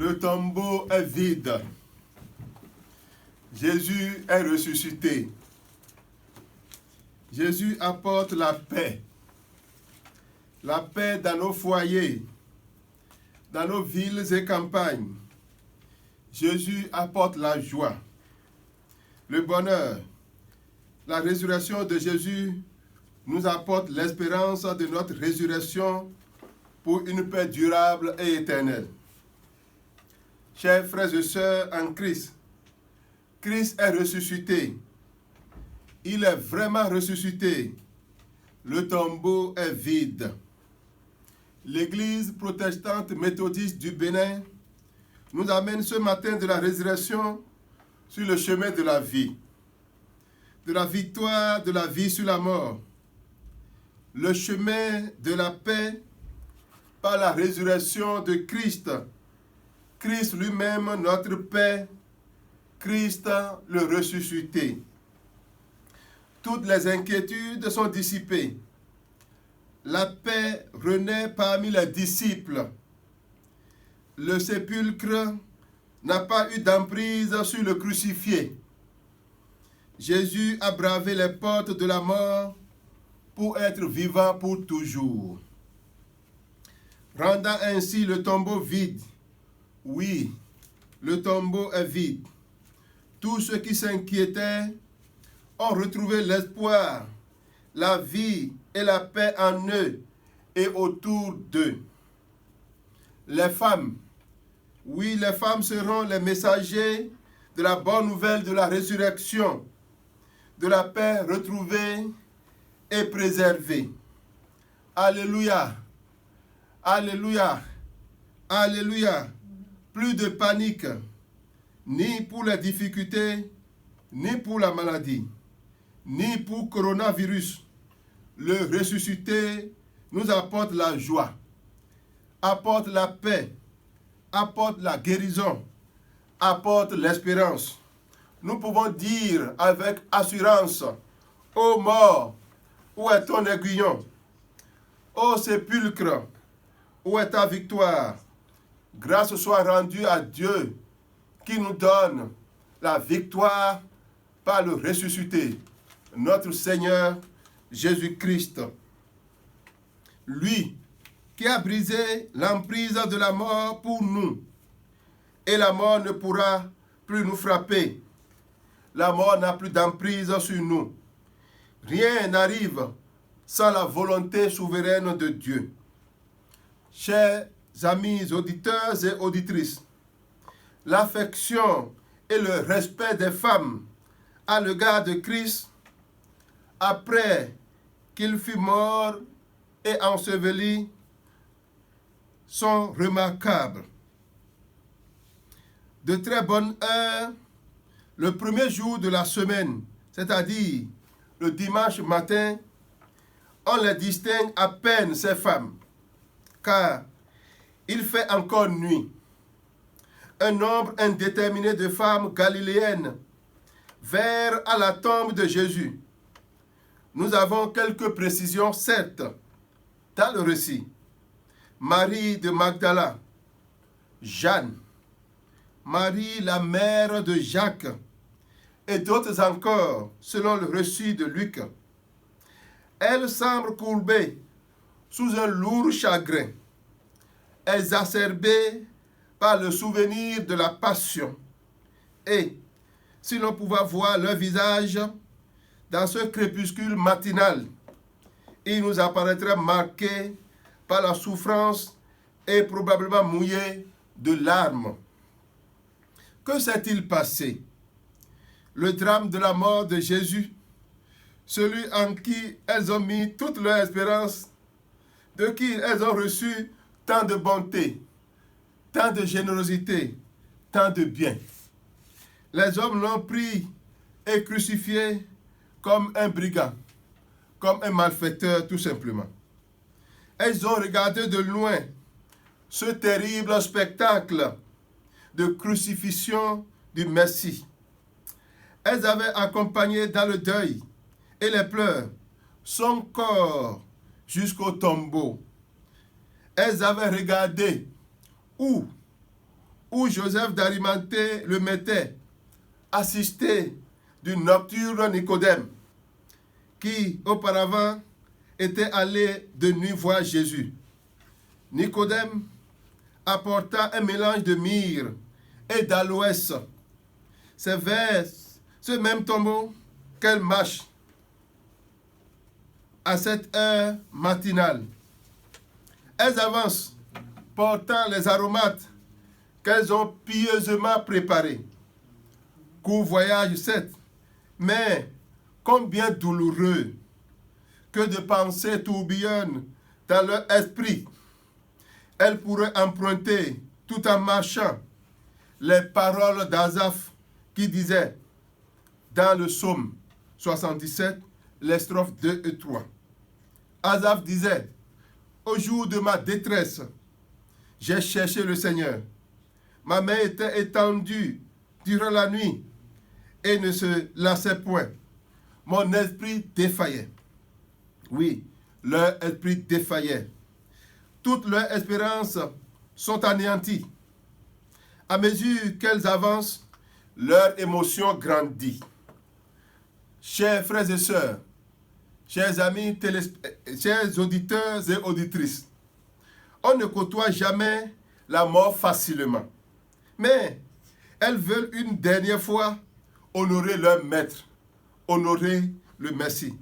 Le tombeau est vide. Jésus est ressuscité. Jésus apporte la paix. La paix dans nos foyers, dans nos villes et campagnes. Jésus apporte la joie, le bonheur. La résurrection de Jésus nous apporte l'espérance de notre résurrection pour une paix durable et éternelle. Chers frères et sœurs en Christ, Christ est ressuscité. Il est vraiment ressuscité. Le tombeau est vide. L'Église protestante méthodiste du Bénin nous amène ce matin de la résurrection sur le chemin de la vie, de la victoire de la vie sur la mort, le chemin de la paix par la résurrection de Christ. Christ lui-même, notre paix, Christ le ressuscité. Toutes les inquiétudes sont dissipées. La paix renaît parmi les disciples. Le sépulcre n'a pas eu d'emprise sur le crucifié. Jésus a bravé les portes de la mort pour être vivant pour toujours, rendant ainsi le tombeau vide. Oui, le tombeau est vide. Tous ceux qui s'inquiétaient ont retrouvé l'espoir, la vie et la paix en eux et autour d'eux. Les femmes, oui, les femmes seront les messagers de la bonne nouvelle de la résurrection, de la paix retrouvée et préservée. Alléluia, alléluia, alléluia. Plus de panique, ni pour les difficultés, ni pour la maladie, ni pour coronavirus. Le ressuscité nous apporte la joie, apporte la paix, apporte la guérison, apporte l'espérance. Nous pouvons dire avec assurance: ô mort, où est ton aiguillon? Ô sépulcre, où est ta victoire? Grâce soit rendue à Dieu qui nous donne la victoire par le ressuscité, notre Seigneur Jésus-Christ. Lui qui a brisé l'emprise de la mort pour nous, et la mort ne pourra plus nous frapper. La mort n'a plus d'emprise sur nous. Rien n'arrive sans la volonté souveraine de Dieu. Chers amis auditeurs et auditrices, l'affection et le respect des femmes à l'égard de Christ, après qu'il fut mort et enseveli, sont remarquables. De très bonne heure, le premier jour de la semaine, c'est-à-dire le dimanche matin, on les distingue à peine, ces femmes, car il fait encore nuit. Un nombre indéterminé de femmes galiléennes vinrent à la tombe de Jésus. Nous avons quelques précisions, certes, dans le récit. Marie de Magdala, Jeanne, Marie la mère de Jacques, et d'autres encore, selon le récit de Luc. Elles semblent courbées sous un lourd chagrin, exacerbées par le souvenir de la passion. Et, si l'on pouvait voir leur visage dans ce crépuscule matinal, il nous apparaîtrait marqué par la souffrance et probablement mouillé de larmes. Que s'est-il passé? Le drame de la mort de Jésus, celui en qui elles ont mis toute leur espérance, de qui elles ont reçu tant de bonté, tant de générosité, tant de bien. Les hommes l'ont pris et crucifié comme un brigand, comme un malfaiteur tout simplement. Elles ont regardé de loin ce terrible spectacle de crucifixion du Messie. Elles avaient accompagné dans le deuil et les pleurs son corps jusqu'au tombeau. Elles avaient regardé où où Joseph d'Arimathée le mettait, assisté du nocturne Nicodème, qui auparavant était allé de nuit voir Jésus. Nicodème apporta un mélange de myrrhe et d'aloès. C'est vers ce même tombeau qu'elle marche à cette heure matinale. Elles avancent, portant les aromates qu'elles ont pieusement préparés. Court voyage 7, mais combien douloureux que de pensées tourbillonnent dans leur esprit. Elles pourraient emprunter, tout en marchant, les paroles d'Asaph qui disait dans le psaume 77, les strophes 2 et 3. Asaph disait, au jour de ma détresse, j'ai cherché le Seigneur. Ma main était étendue durant la nuit et ne se lassait point. Mon esprit défaillait. Oui, leur esprit défaillait. Toutes leurs espérances sont anéanties. À mesure qu'elles avancent, leur émotion grandit. Chers frères et sœurs, chers amis, chers auditeurs et auditrices, on ne côtoie jamais la mort facilement. Mais elles veulent une dernière fois honorer leur maître, honorer le Messie.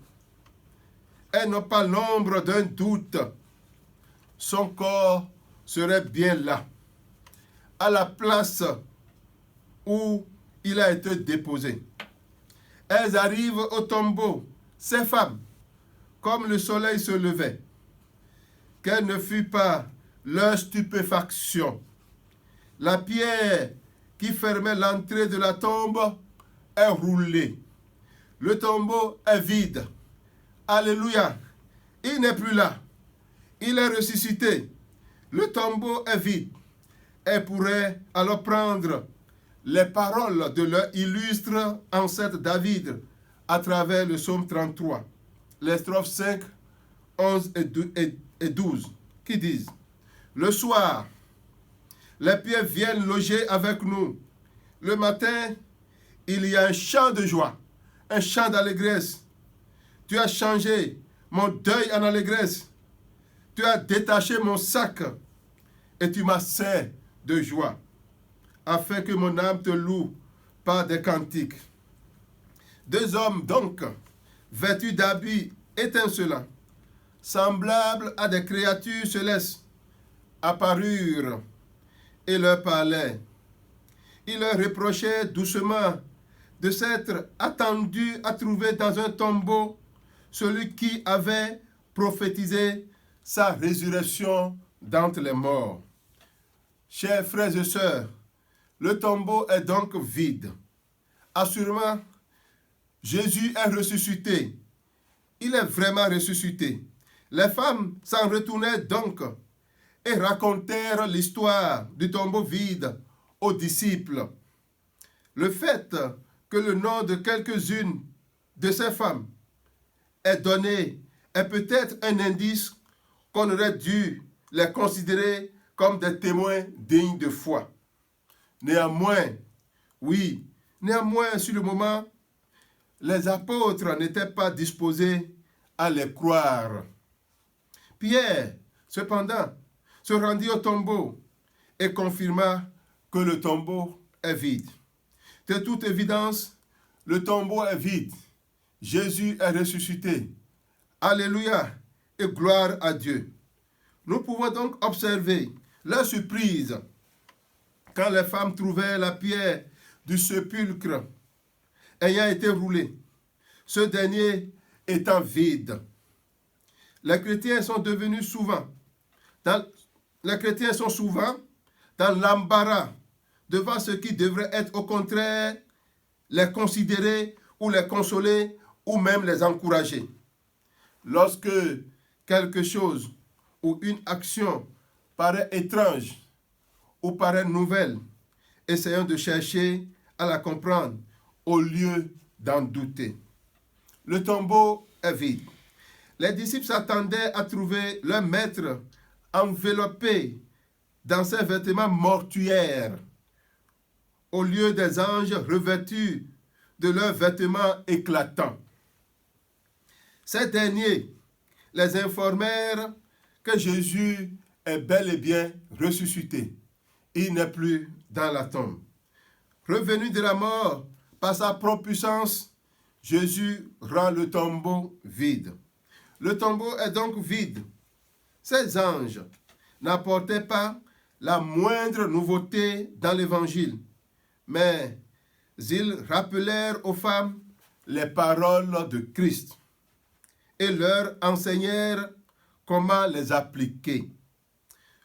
Elles n'ont pas l'ombre d'un doute. Son corps serait bien là, à la place où il a été déposé. Elles arrivent au tombeau, ces femmes, comme le soleil se levait. Quelle ne fut pas leur stupéfaction. La pierre qui fermait l'entrée de la tombe est roulée. Le tombeau est vide. Alléluia. Il n'est plus là. Il est ressuscité. Le tombeau est vide. Elles pourraient alors prendre les paroles de leur illustre ancêtre David à travers le psaume 33, les strophes 5, 11 et 12, qui disent: le soir, les pierres viennent loger avec nous. Le matin, il y a un chant de joie, un chant d'allégresse. Tu as changé mon deuil en allégresse. Tu as détaché mon sac et tu m'as ceint de joie, afin que mon âme te loue par des cantiques. Deux hommes donc, vêtus d'habits étincelants, semblables à des créatures célestes, apparurent et leur parlaient. Ils leur reprochaient doucement de s'être attendus à trouver dans un tombeau celui qui avait prophétisé sa résurrection d'entre les morts. Chers frères et sœurs, le tombeau est donc vide. Assurément, Jésus est ressuscité. Il est vraiment ressuscité. Les femmes s'en retournaient donc et racontèrent l'histoire du tombeau vide aux disciples. Le fait que le nom de quelques-unes de ces femmes est donné est peut-être un indice qu'on aurait dû les considérer comme des témoins dignes de foi. Néanmoins, sur le moment, les apôtres n'étaient pas disposés à les croire. Pierre, cependant, se rendit au tombeau et confirma que le tombeau est vide. De toute évidence, le tombeau est vide. Jésus est ressuscité. Alléluia et gloire à Dieu. Nous pouvons donc observer la surprise quand les femmes trouvaient la pierre du sépulcre ayant été roulée, ce dernier étant vide. Les chrétiens sont souvent dans l'embarras devant ce qui devrait être au contraire les considérer ou les consoler ou même les encourager. Lorsque quelque chose ou une action paraît étrange ou paraît nouvelle, essayons de chercher à la comprendre au lieu d'en douter. Le tombeau est vide. Les disciples s'attendaient à trouver leur maître enveloppé dans ses vêtements mortuaires, au lieu des anges revêtus de leurs vêtements éclatants. Ces derniers les informèrent que Jésus est bel et bien ressuscité. Il n'est plus dans la tombe. Revenu de la mort par sa propre puissance, Jésus rend le tombeau vide. Le tombeau est donc vide. Ces anges n'apportaient pas la moindre nouveauté dans l'évangile, mais ils rappelèrent aux femmes les paroles de Christ et leur enseignèrent comment les appliquer.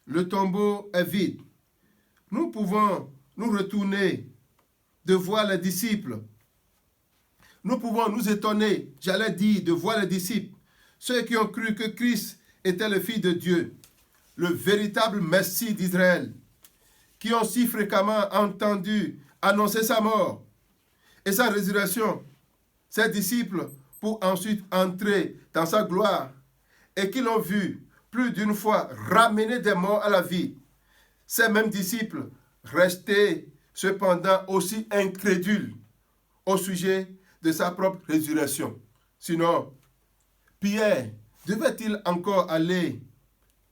Le tombeau est vide. Nous pouvons nous retourner de voir les disciples. Nous pouvons nous étonner, de voir les disciples, ceux qui ont cru que Christ était le Fils de Dieu, le véritable Messie d'Israël, qui ont si fréquemment entendu annoncer sa mort et sa résurrection, ses disciples, pour ensuite entrer dans sa gloire, et qui l'ont vu plus d'une fois ramener des morts à la vie. Ces mêmes disciples restaient cependant aussi incrédules au sujet de sa propre résurrection. Sinon, Pierre devait-il encore aller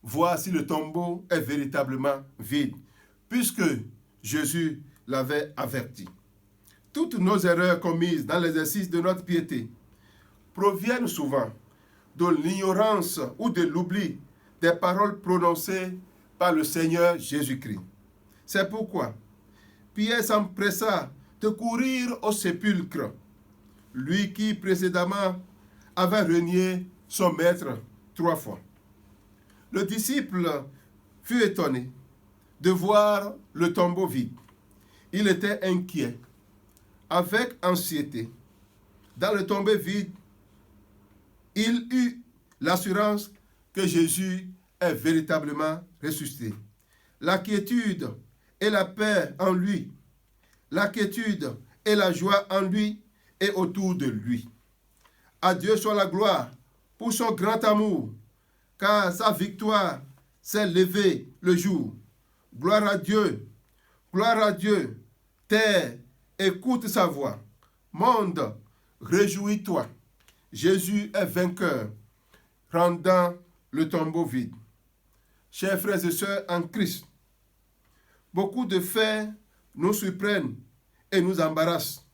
voir si le tombeau est véritablement vide, puisque Jésus l'avait averti. Toutes nos erreurs commises dans l'exercice de notre piété proviennent souvent de l'ignorance ou de l'oubli des paroles prononcées par le Seigneur Jésus-Christ. C'est pourquoi Pierre s'empressa de courir au sépulcre, lui qui précédemment avait renié son maître 3 fois. Le disciple fut étonné de voir le tombeau vide. Il était inquiet, avec anxiété. Dans le tombeau vide, il eut l'assurance que Jésus est véritablement ressuscité. La quiétude et la paix en lui, la quiétude et la joie en lui et autour de lui. À Dieu soit la gloire pour son grand amour, car sa victoire s'est levée le jour. Gloire à Dieu, terre, écoute sa voix. Monde, réjouis-toi. Jésus est vainqueur, rendant le tombeau vide. Chers frères et sœurs en Christ, beaucoup de faits nous surprennent et nous embarrassent,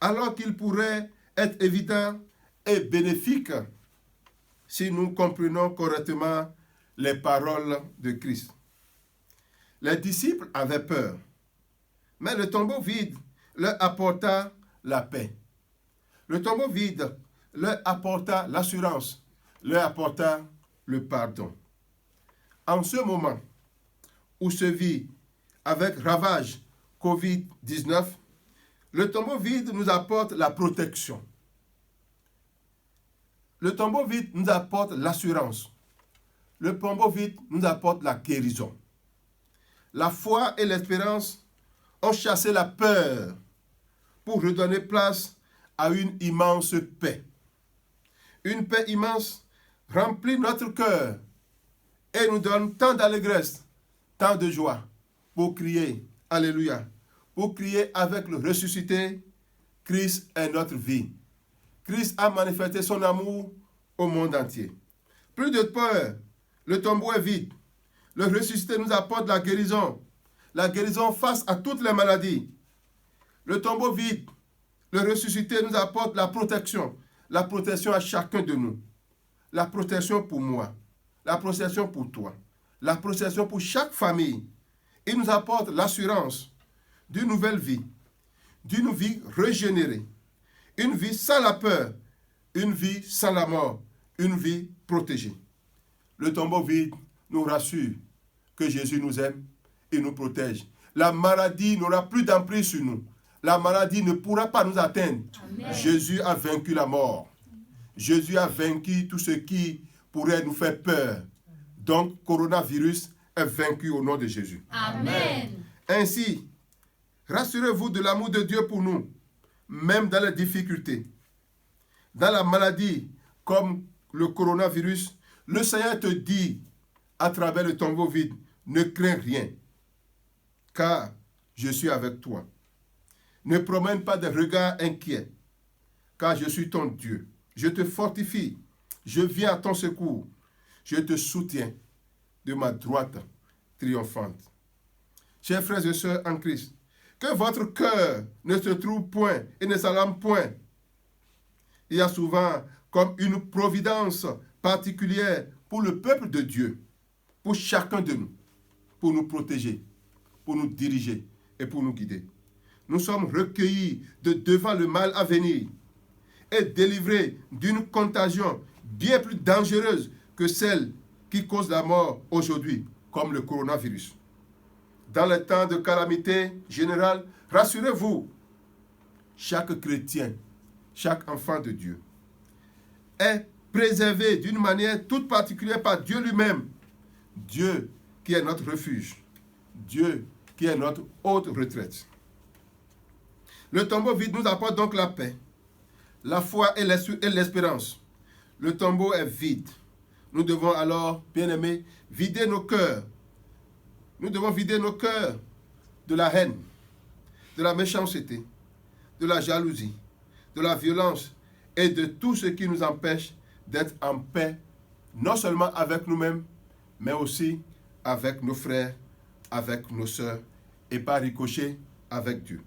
alors qu'ils pourraient être évidents et bénéfiques si nous comprenons correctement les paroles de Christ. Les disciples avaient peur, mais le tombeau vide leur apporta la paix. Le tombeau vide leur apporta l'assurance, leur apporta le pardon. En ce moment où se vit avec ravage COVID-19, le tombeau vide nous apporte la protection. Le tombeau vide nous apporte l'assurance. Le tombeau vide nous apporte la guérison. La foi et l'espérance ont chassé la peur pour redonner place à une immense paix. Une paix immense remplit notre cœur et nous donne tant d'allégresse, tant de joie pour crier Alléluia, pour crier avec le ressuscité, Christ est notre vie. Christ a manifesté son amour au monde entier. Plus de peur, le tombeau est vide. Le ressuscité nous apporte la guérison face à toutes les maladies. Le tombeau vide, le ressuscité nous apporte la protection à chacun de nous. La protection pour moi, la protection pour toi, la protection pour chaque famille. Il nous apporte l'assurance d'une nouvelle vie régénérée, une vie sans la peur, une vie sans la mort, une vie protégée. Le tombeau vide nous rassure que Jésus nous aime et nous protège. La maladie n'aura plus d'emprise sur nous. La maladie ne pourra pas nous atteindre. Amen. Jésus a vaincu la mort. Jésus a vaincu tout ce qui pourrait nous faire peur. Donc, coronavirus est vaincu au nom de Jésus. Amen. Ainsi, rassurez-vous de l'amour de Dieu pour nous, même dans les difficultés. Dans la maladie, comme le coronavirus, le Seigneur te dit, à travers le tombeau vide, ne crains rien, car je suis avec toi. Ne promène pas de regards inquiets, car je suis ton Dieu. Je te fortifie, je viens à ton secours, je te soutiens de ma droite triomphante. Chers frères et sœurs en Christ, que votre cœur ne se trouve point et ne s'alarme point. Il y a souvent comme une providence particulière pour le peuple de Dieu, pour chacun de nous, pour nous protéger, pour nous diriger et pour nous guider. Nous sommes recueillis de devant le mal à venir et délivrés d'une contagion bien plus dangereuse que celle qui cause la mort aujourd'hui, comme le coronavirus. Dans les temps de calamité générale, rassurez-vous, chaque chrétien, chaque enfant de Dieu est préservé d'une manière toute particulière par Dieu lui-même. Dieu qui est notre refuge, Dieu qui est notre haute retraite. Le tombeau vide nous apporte donc la paix, la foi et l'espérance. Le tombeau est vide. Nous devons alors, bien-aimés, vider nos cœurs. Nous devons vider nos cœurs de la haine, de la méchanceté, de la jalousie, de la violence et de tout ce qui nous empêche d'être en paix, non seulement avec nous-mêmes, mais aussi avec nos frères, avec nos sœurs et par ricochet avec Dieu.